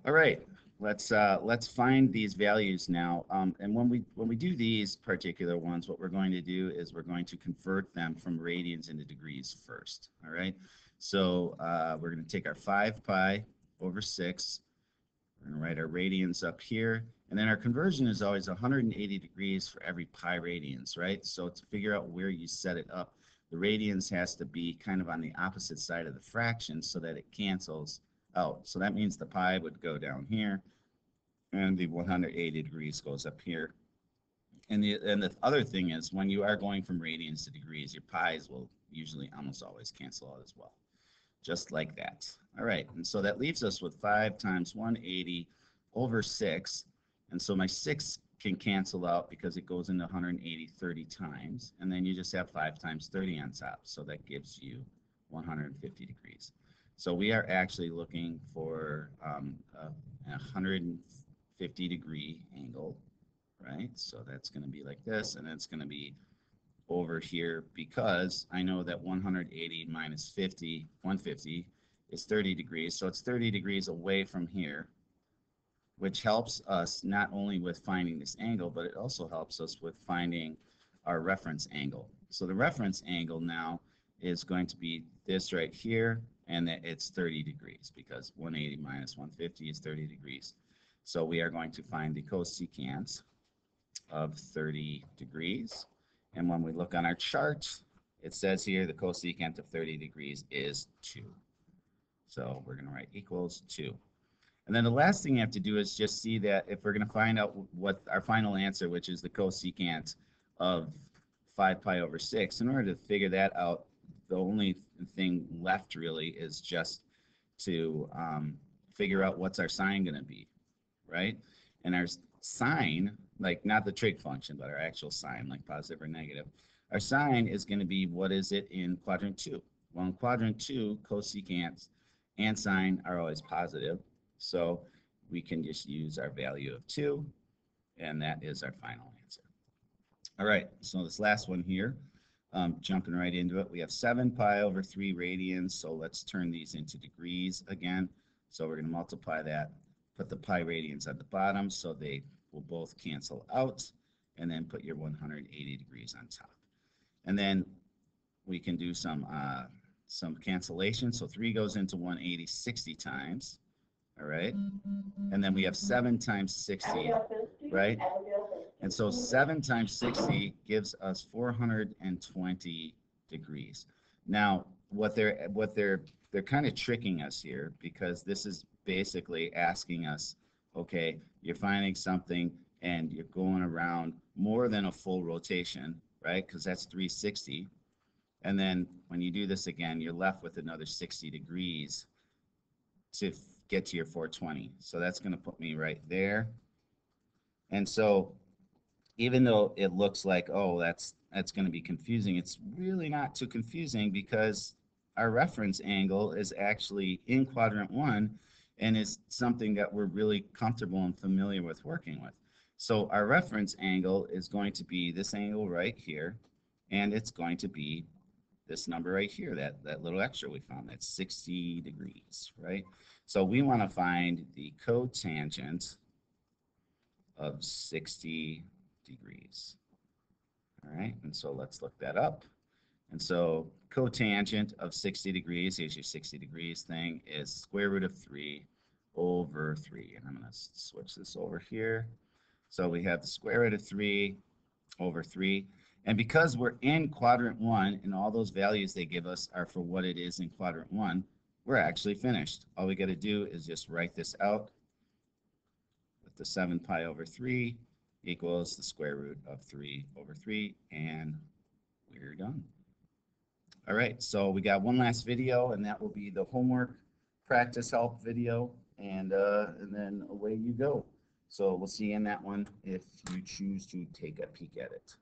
All right, let's find these values now. And when we do these particular ones, what we're going to do is we're going to convert them from radians into degrees first. All right. So we're going to take our 5 pi over 6. We're going to write our radians up here. And then our conversion is always 180 degrees for every pi radians, right? So to figure out where you set it up, the radians has to be kind of on the opposite side of the fraction so that it cancels out. So that means the pi would go down here, and the 180 degrees goes up here. And the other thing is, when you are going from radians to degrees, your pi's will usually almost always cancel out as well, just like that. All right, and so that leaves us with 5 times 180 over 6. And so my 6 can cancel out because it goes into 180 30 times. And then you just have 5 times 30 on top. So that gives you 150 degrees. So we are actually looking for a 150 degree angle, right? So that's going to be like this, and it's going to be over here because I know that 180 minus 50, 150 is 30 degrees. So it's 30 degrees away from here, which helps us not only with finding this angle, but it also helps us with finding our reference angle. So the reference angle now is going to be this right here, and that it's 30 degrees because 180 minus 150 is 30 degrees. So we are going to find the cosecant of 30 degrees. And when we look on our chart, it says here the cosecant of 30 degrees is 2. So we're going to write equals 2. And then the last thing you have to do is just see that if we're going to find out what our final answer, which is the cosecant of 5 pi over 6, in order to figure that out, the only thing left really is just to figure out what's our sine going to be, right? And our sine, like not the trig function, but our actual sine, like positive or negative, our sine is going to be what is it in quadrant 2? Well, in quadrant 2, cosecants and sine are always positive. So we can just use our value of 2, and that is our final answer. All right, so this last one here, jumping right into it, we have 7 pi over 3 radians, so let's turn these into degrees again. So we're going to multiply that, put the pi radians at the bottom so they will both cancel out, and then put your 180 degrees on top. And then we can do some cancellation. So 3 goes into 180 60 times. All right. And then we have 7 times 60, right? And so 7 times 60 gives us 420 degrees. Now, what they're kind of tricking us here, because this is basically asking us, okay, you're finding something and you're going around more than a full rotation, right? Because that's 360. And then when you do this again, you're left with another 60 degrees to get to your 420. So that's going to put me right there. And so even though it looks like, oh, that's going to be confusing, it's really not too confusing because our reference angle is actually in quadrant 1 and is something that we're really comfortable and familiar with working with. So our reference angle is going to be this angle right here, and it's going to be this number right here, that little extra we found, that's 60 degrees, right? So we want to find the cotangent of 60 degrees. All right, and so let's look that up. And so cotangent of 60 degrees, here's your 60 degrees thing, is square root of 3 over 3. And I'm going to switch this over here. So we have the square root of 3 over 3. And because we're in quadrant 1 and all those values they give us are for what it is in quadrant 1, we're actually finished. All we got to do is just write this out with the 7 pi over 3 equals the square root of 3 over 3, and we're done. All right, so we got one last video, and that will be the homework practice help video, and then away you go. So we'll see you in that one if you choose to take a peek at it.